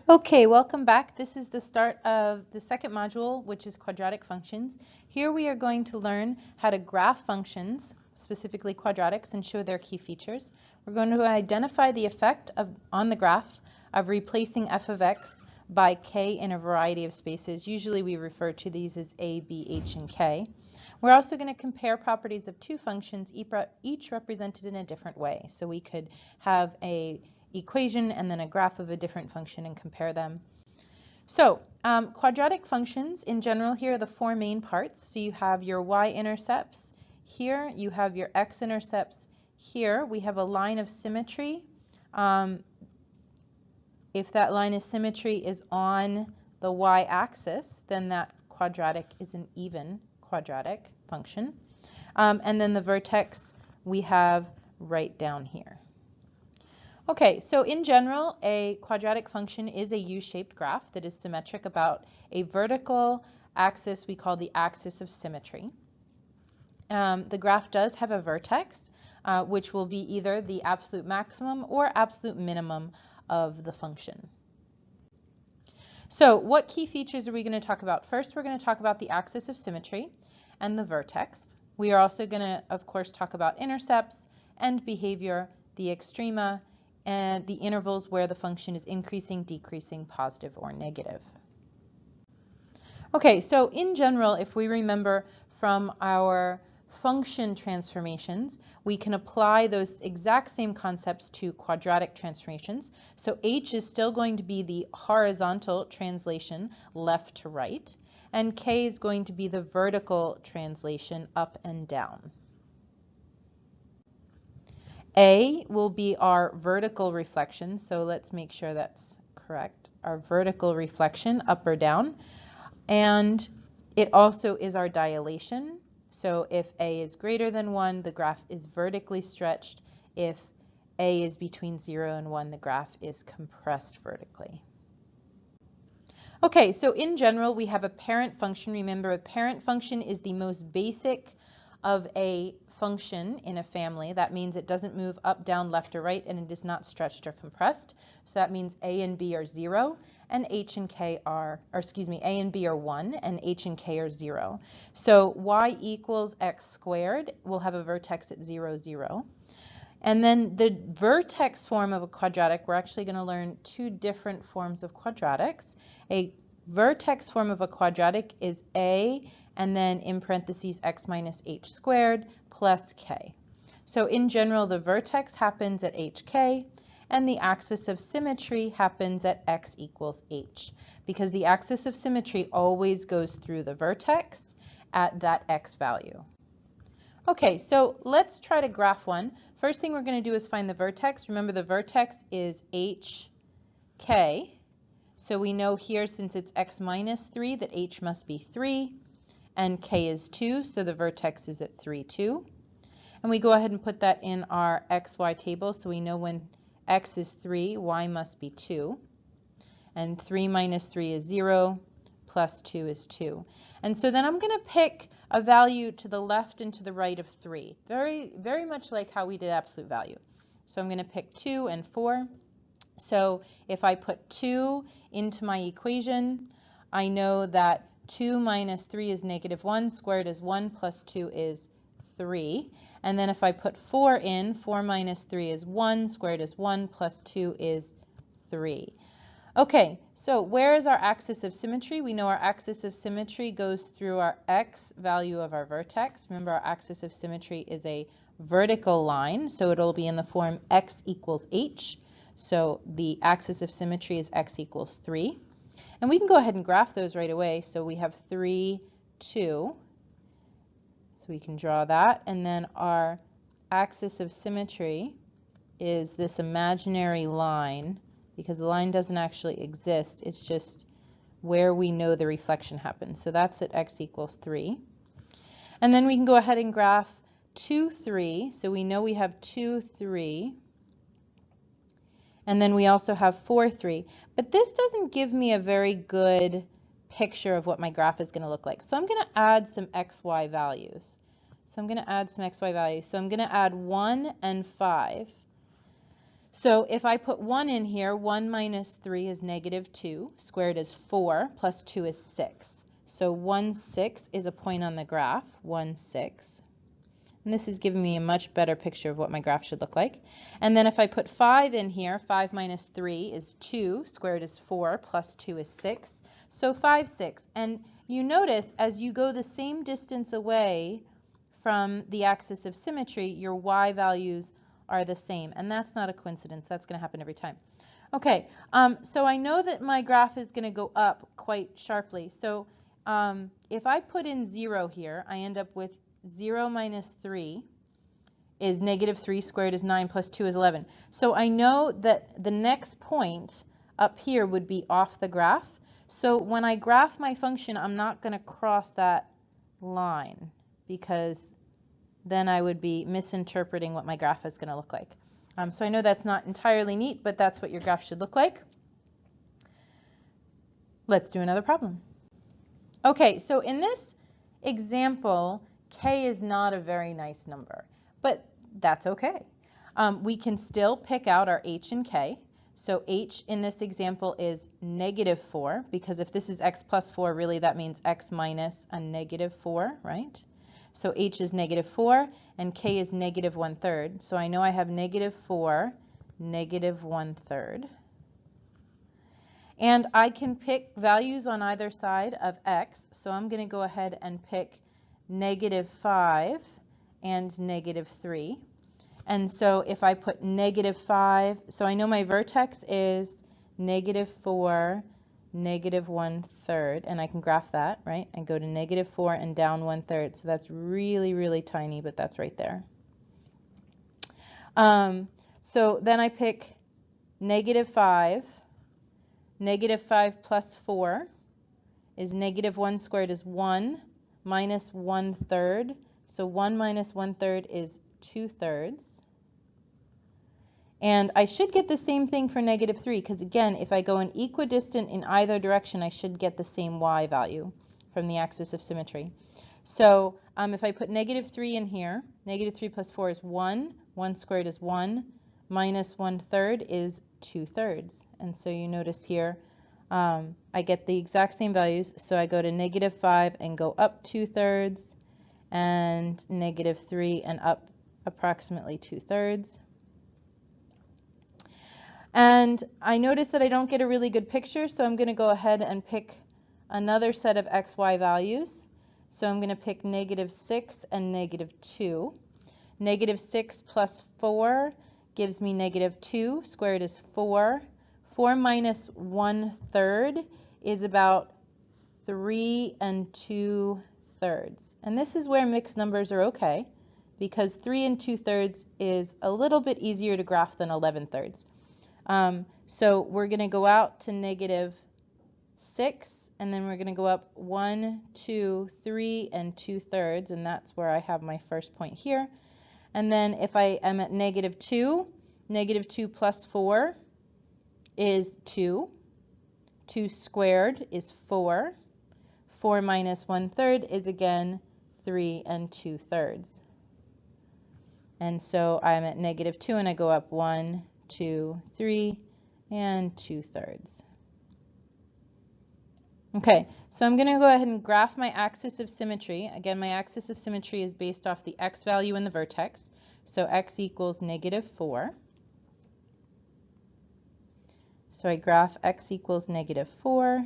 Okay, welcome back. This is the start of the second module, which is quadratic functions. Here we are going to learn how to graph functions, specifically quadratics, and show their key features. We're going to identify the effect on the graph of replacing f of x by k in a variety of spaces. Usually we refer to these as a, b, h, and k. We're also going to compare properties of two functions, each represented in a different way. So we could have a equation and then a graph of a different function and compare them. So quadratic functions in general, here are the four main parts. So you have your y-intercepts here, you have your x-intercepts here. We have a line of symmetry. If that line of symmetry is on the y-axis, then that quadratic is an even quadratic function. And then the vertex we have right down here. Okay, so in general, a quadratic function is a U-shaped graph that is symmetric about a vertical axis we call the axis of symmetry. The graph does have a vertex, which will be either the absolute maximum or absolute minimum of the function. So what key features are we going to talk about? First, we're going to talk about the axis of symmetry and the vertex. We are also going to, of course, talk about intercepts, end behavior, the extrema, and the intervals where the function is increasing, decreasing, positive, or negative. Okay, so in general, if we remember from our function transformations, we can apply those exact same concepts to quadratic transformations. So h is still going to be the horizontal translation left to right, and k is going to be the vertical translation up and down. A will be our vertical reflection, so let's make sure that's correct. Our vertical reflection, up or down. And it also is our dilation. So if A is greater than 1, the graph is vertically stretched. If A is between 0 and 1, the graph is compressed vertically. Okay, so in general, we have a parent function. Remember, a parent function is the most basic of a function in a family. That means it doesn't move up, down, left, or right, and it is not stretched or compressed. So that means a and b are 0, and h and k are, or excuse me, a and b are 1, and h and k are 0. So y equals x squared will have a vertex at 0, 0. And then the vertex form of a quadratic, we're actually going to learn two different forms of quadratics. A vertex form of a quadratic is a and then in parentheses x minus h squared plus k. So in general, the vertex happens at hk, and the axis of symmetry happens at x equals h, because the axis of symmetry always goes through the vertex at that x value. Okay, so let's try to graph one. First thing we're going to do is find the vertex. Remember, the vertex is hk. So we know here, since it's x minus 3, that h must be 3, and k is 2, so the vertex is at 3, 2. And we go ahead and put that in our xy table, so we know when x is 3, y must be 2. And 3 minus 3 is 0, plus 2 is 2. And so then I'm going to pick a value to the left and to the right of 3, very much like how we did absolute value. So I'm going to pick 2 and 4. So if I put 2 into my equation, I know that 2 minus 3 is negative 1, squared is 1, plus 2 is 3. And then if I put 4 in, 4 minus 3 is 1, squared is 1, plus 2 is 3. Okay, so where is our axis of symmetry? We know our axis of symmetry goes through our x value of our vertex. Remember, our axis of symmetry is a vertical line, so it'll be in the form x equals h. So the axis of symmetry is x equals 3. And we can go ahead and graph those right away. So we have 3, 2. So we can draw that. And then our axis of symmetry is this imaginary line, because the line doesn't actually exist. It's just where we know the reflection happens. So that's at x equals 3. And then we can go ahead and graph 2, 3. So we know we have 2, 3. And then we also have 4, 3. But this doesn't give me a very good picture of what my graph is going to look like. So I'm going to add some xy values. So I'm going to add 1 and 5. So if I put 1 in here, 1 minus 3 is negative 2, squared is 4, plus 2 is 6. So 1, 6 is a point on the graph, 1, 6. And this is giving me a much better picture of what my graph should look like. And then if I put 5 in here, 5 minus 3 is 2, squared is 4, plus 2 is 6. So 5, 6. And you notice as you go the same distance away from the axis of symmetry, your y values are the same. And that's not a coincidence. That's going to happen every time. Okay, so I know that my graph is going to go up quite sharply. So if I put in 0 here, I end up with 0 minus 3 is negative 3 squared is 9 plus 2 is 11. So I know that the next point up here would be off the graph. So when I graph my function, I'm not going to cross that line because then I would be misinterpreting what my graph is going to look like. So I know that's not entirely neat, but that's what your graph should look like. Let's do another problem. Okay, so in this example, k is not a very nice number, but that's okay. We can still pick out our h and k. So h in this example is negative 4, because if this is x plus 4, really that means x minus a negative 4, right? So h is negative 4, and k is negative 1/3. So I know I have negative 4, negative 1/3. And I can pick values on either side of x. So I'm going to go ahead and pick negative 5 and negative 3. And so if I put negative 5, so I know my vertex is negative 4, negative 1/3, and I can graph that, right? And go to negative 4 and down 1/3. So that's really, really tiny, but that's right there. So then I pick negative 5. Negative 5 plus 4 is negative 1 squared is 1 minus 1/3. So 1 minus 1/3 is 2/3. And I should get the same thing for negative 3, because again, if I go an equidistant in either direction, I should get the same y value from the axis of symmetry. So if I put negative 3 in here, negative 3 plus 4 is 1. 1 squared is 1. Minus 1/3 is 2/3. And so you notice here, I get the exact same values. So I go to negative 5 and go up 2/3, and negative 3 and up approximately 2/3. And I notice that I don't get a really good picture, so I'm going to go ahead and pick another set of xy values. So I'm going to pick negative 6 and negative 2. Negative 6 plus 4 gives me negative 2, squared is 4. 4 minus 1/3 is about 3 2/3. And this is where mixed numbers are okay, because 3 2/3 is a little bit easier to graph than 11/3. So we're going to go out to negative 6, and then we're going to go up 1, 2, 3 2/3, and that's where I have my first point here. And then if I am at negative 2, negative 2 plus 4 is 2. 2 squared is 4. 4 minus 1/3 is again 3 2/3. And so I'm at negative 2, and I go up 1, 2, 3 2/3. Okay, so I'm going to go ahead and graph my axis of symmetry. Again, my axis of symmetry is based off the x value in the vertex. So x equals negative 4. So I graph x equals negative 4.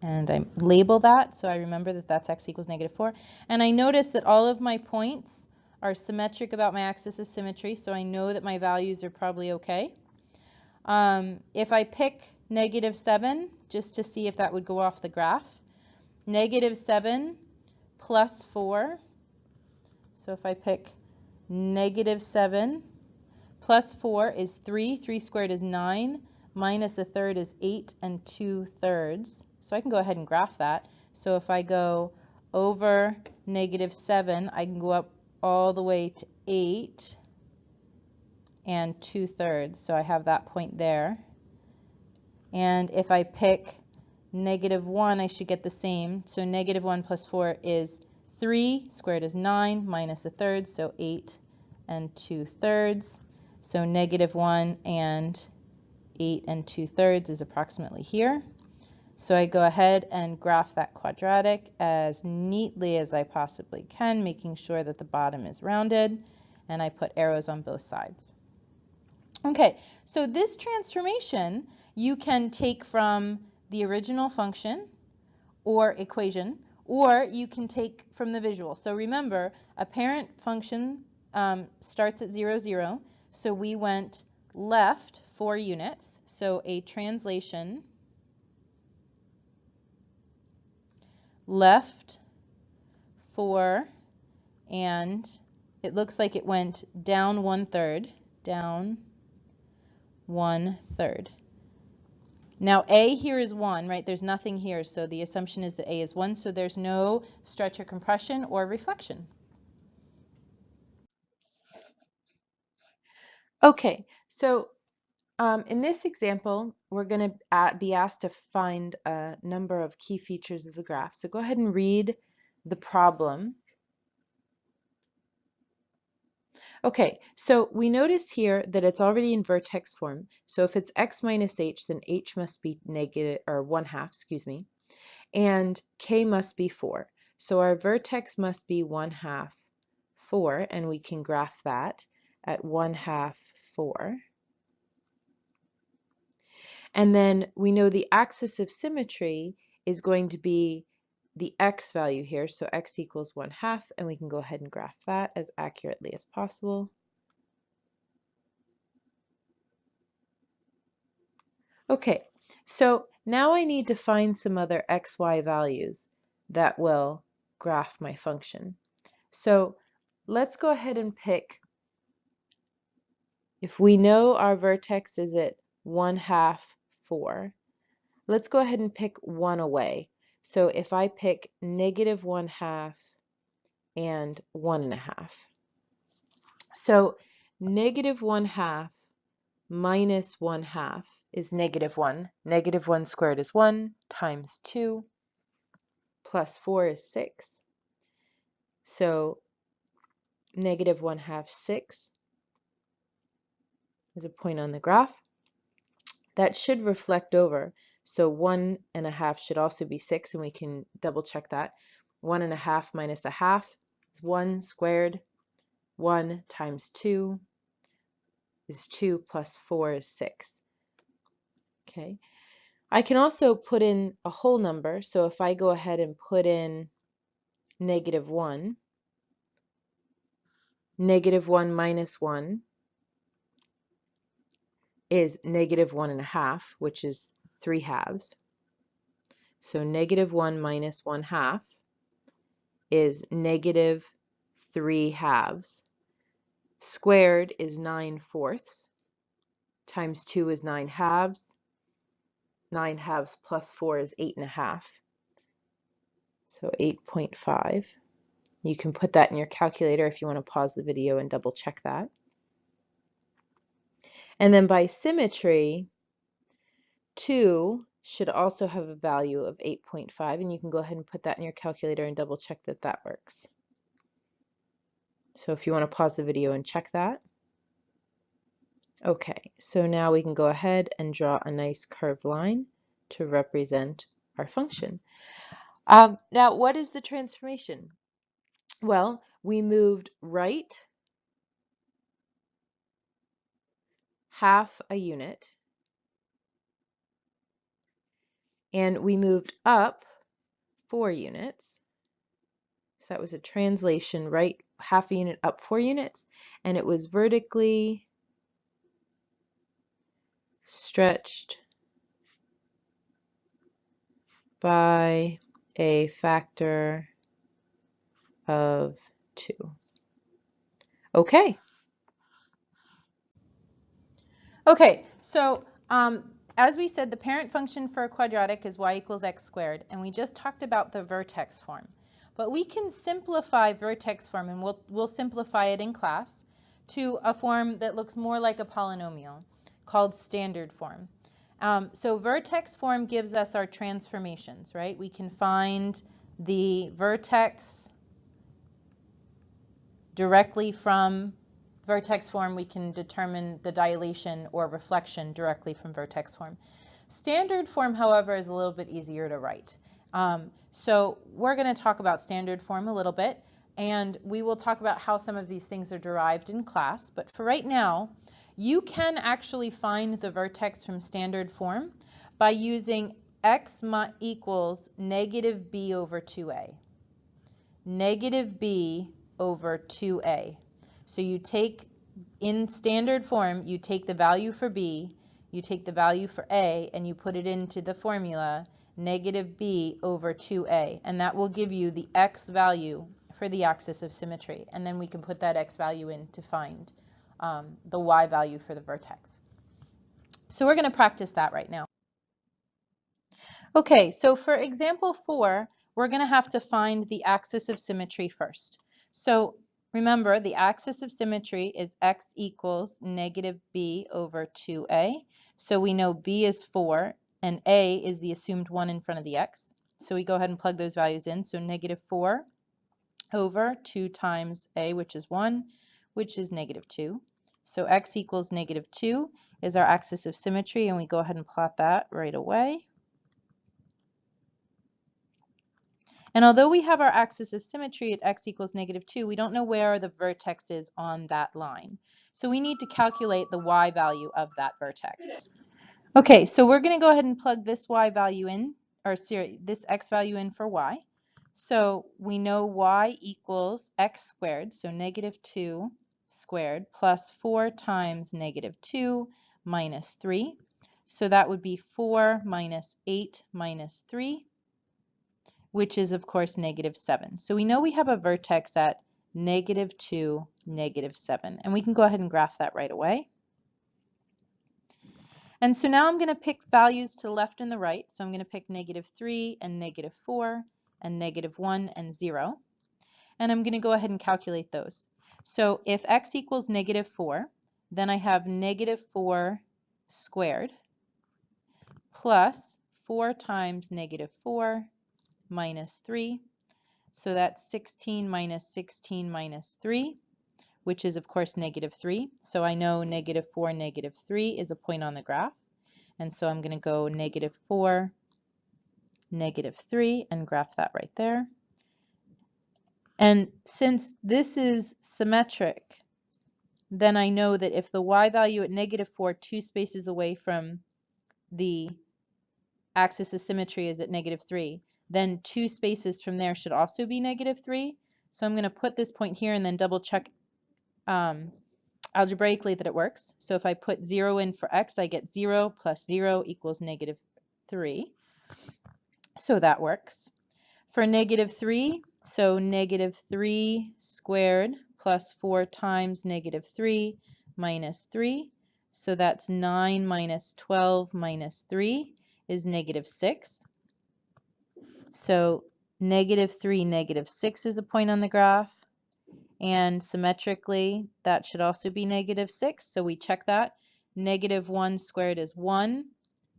And I label that, so I remember that that's x equals negative 4. And I notice that all of my points are symmetric about my axis of symmetry, so I know that my values are probably okay. If I pick negative 7, just to see if that would go off the graph, negative 7 plus 4, so if I pick negative 7 plus 4 is 3, 3 squared is 9, minus 1/3 is 8 2/3. So I can go ahead and graph that. So if I go over negative 7, I can go up all the way to 8 2/3. So I have that point there. And if I pick negative 1, I should get the same. So negative 1 plus 4 is 3, squared is 9, minus 1/3, so 8 and 2/3. So -1 and 8 and 2/3 is approximately here. So I go ahead and graph that quadratic as neatly as I possibly can, making sure that the bottom is rounded, and I put arrows on both sides. Okay, so this transformation you can take from the original function or equation, or you can take from the visual. So remember, a parent function starts at 0, 0, so we went left 4 units, so a translation left 4, and it looks like it went down 1/3, down 1/3. Now A here is 1, right? There's nothing here, so the assumption is that A is 1, so there's no stretch or compression or reflection. Okay, so in this example, we're going to be asked to find a number of key features of the graph. So go ahead and read the problem. Okay, so we notice here that it's already in vertex form. So if it's x minus h, then h must be negative, or 1/2, excuse me, and k must be 4. So our vertex must be 1/2, 4, and we can graph that at 1/2, 4. And then we know the axis of symmetry is going to be the x value here, so x equals 1/2, and we can go ahead and graph that as accurately as possible. Okay, so now I need to find some other xy values that will graph my function. So let's go ahead and pick, if we know our vertex is at 1/2, 4, let's go ahead and pick 1 away. So if I pick -1/2 and 1/2. So -1/2 minus 1/2 is -1. -1 squared is 1 times 2 plus 4 is 6. So -1/2, 6 is a point on the graph. That should reflect over. So 1/2 should also be 6, and we can double check that. 1/2 minus 1/2 is 1 squared. 1 times 2 is 2 plus 4 is 6. Okay. I can also put in a whole number. So if I go ahead and put in -1, -1 minus 1 is -1/2, which is 3/2. So -1 minus 1/2 is -3/2. Squared is 9/4. Times 2 is 9/2. 9/2 plus 4 is 8.5. So 8.5. You can put that in your calculator if you want to pause the video and double check that. And then by symmetry, 2 should also have a value of 8.5, and you can go ahead and put that in your calculator and double check that that works. So if you want to pause the video and check that. Okay, so now we can go ahead and draw a nice curved line to represent our function. Now, what is the transformation? Well, we moved right 1/2 a unit, and we moved up 4 units. So that was a translation, right 1/2 a unit up 4 units, and it was vertically stretched by a factor of 2. Okay. Okay, so as we said, the parent function for a quadratic is y equals x squared, and we just talked about the vertex form. But we can simplify vertex form, and we'll simplify it in class, to a form that looks more like a polynomial called standard form. So vertex form gives us our transformations, right? We can find the vertex directly from vertex form, we can determine the dilation or reflection directly from vertex form. Standard form, however, is a little bit easier to write. So we're going to talk about standard form a little bit, and we will talk about how some of these things are derived in class. But for right now, you can actually find the vertex from standard form by using x equals negative b over 2a. Negative b over 2a. So you take, in standard form, you take the value for b, you take the value for a, and you put it into the formula, negative b over 2a. And that will give you the x value for the axis of symmetry. And then we can put that x value in to find the y value for the vertex. So we're going to practice that right now. Okay, so for example 4, we're going to have to find the axis of symmetry first. So remember, the axis of symmetry is x equals negative b over 2a. So we know b is 4, and a is the assumed 1 in front of the x. So we go ahead and plug those values in. So negative 4 over 2 times a, which is 1, which is negative 2. So x equals negative 2 is our axis of symmetry, and we go ahead and plot that right away. And although we have our axis of symmetry at x equals negative 2, we don't know where the vertex is on that line. So we need to calculate the y value of that vertex. Okay, so we're going to go ahead and plug this y value in, or sorry, this x value in for y. So we know y equals x squared, so negative 2 squared, plus 4 times negative 2 minus 3. So that would be 4 minus 8 minus 3. Which is, of course, negative 7. So we know we have a vertex at negative 2, negative 7. And we can go ahead and graph that right away. And so now I'm going to pick values to the left and the right. So I'm going to pick negative 3 and negative 4 and negative 1 and 0. And I'm going to go ahead and calculate those. So if x equals negative 4, then I have negative 4 squared plus 4 times negative 4 minus 3. So that's 16 minus 16 minus 3, which is, of course, negative 3. So I know negative 4, negative 3 is a point on the graph. And so I'm going to go negative 4, negative 3, and graph that right there. And since this is symmetric, then I know that if the y value at negative 4, 2 spaces away from the axis of symmetry is at negative 3, then 2 spaces from there should also be negative 3. So I'm going to put this point here and then double check algebraically that it works. So if I put 0 in for x, I get 0 plus 0 equals negative 3. So that works. For negative 3, so negative 3 squared plus 4 times negative 3 minus 3. So that's 9 minus 12 minus 3 is negative 6. So negative 3, negative 6 is a point on the graph. And symmetrically, that should also be negative 6. So we check that. Negative 1 squared is 1.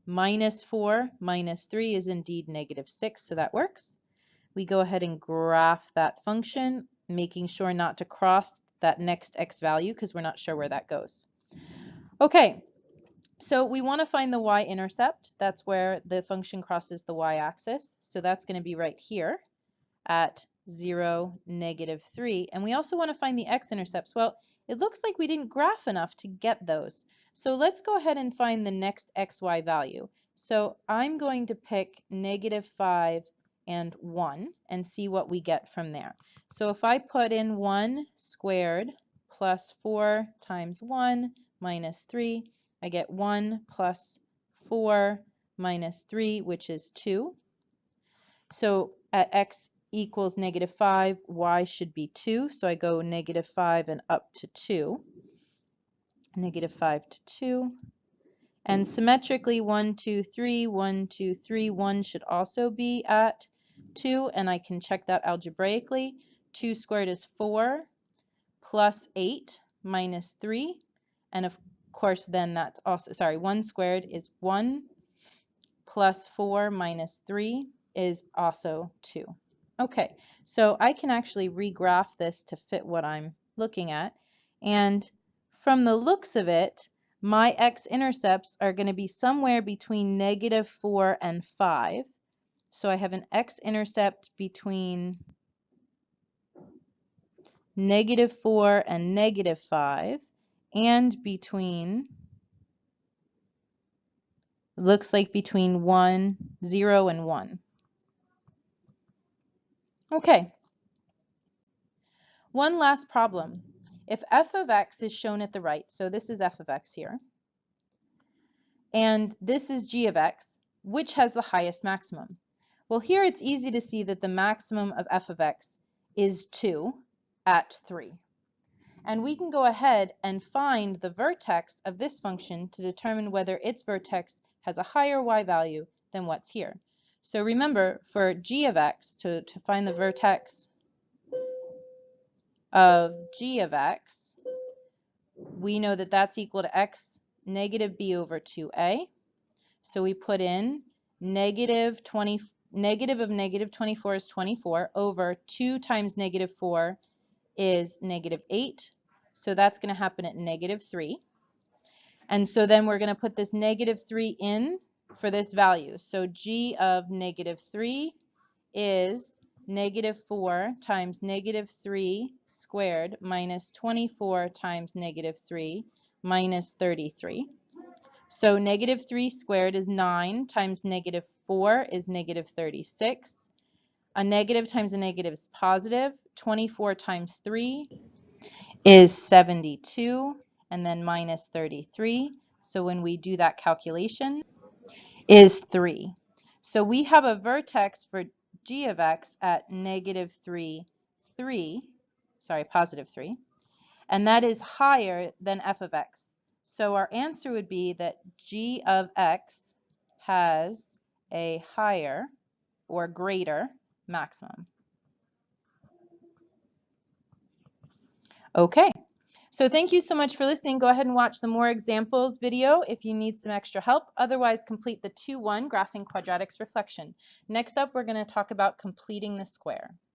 Minus 4 minus 3 is indeed negative 6. So that works. We go ahead and graph that function, making sure not to cross that next x value because we're not sure where that goes. Okay. So we want to find the y-intercept. That's where the function crosses the y-axis. So that's going to be right here at 0, negative 3. And we also want to find the x-intercepts. Well, it looks like we didn't graph enough to get those. So let's go ahead and find the next xy value. So I'm going to pick negative 5 and 1 and see what we get from there. So if I put in 1 squared plus 4 times 1 minus 3, I get 1 plus 4 minus 3, which is 2. So at x equals negative 5, y should be 2. So I go negative 5 and up to 2. Negative 5 to 2. And symmetrically, 1, 2, 3, 1, 2, 3, 1 should also be at 2. And I can check that algebraically. 2 squared is 4 plus 8 minus 3. And of course, then that's also, 1 squared is 1 plus 4 minus 3 is also 2. Okay, so I can actually regraph this to fit what I'm looking at. And from the looks of it, my x-intercepts are going to be somewhere between -4 and 5. So I have an x-intercept between -4 and -5, and between, looks like between 0 and 1. Okay. One last problem. If f of x is shown at the right, so this is f of x here, and this is g of x, which has the highest maximum? Well, here it's easy to see that the maximum of f of x is 2 at 3. And we can go ahead and find the vertex of this function to determine whether its vertex has a higher y value than what's here. So remember, for g of x, to find the vertex of g of x, we know that that's equal to x negative b over 2a. So we put in negative of negative 24 is 24 over 2 times -4 is -8. So that's going to happen at -3. And so then we're going to put this -3 in for this value. So g of -3 is -4 times -3 squared minus 24 times -3 minus 33. So -3 squared is 9 times -4 is -36. A negative times a negative is positive. 24 times 3 is 72, and then minus 33. So when we do that calculation, is 3. So we have a vertex for g of x at -3, positive 3, and that is higher than f of x. So our answer would be that g of x has a higher or greater maximum. Okay, so thank you so much for listening. Go ahead and watch the more examples video if you need some extra help. Otherwise, complete the 2-1 Graphing Quadratics reflection. Next up, we're going to talk about completing the square.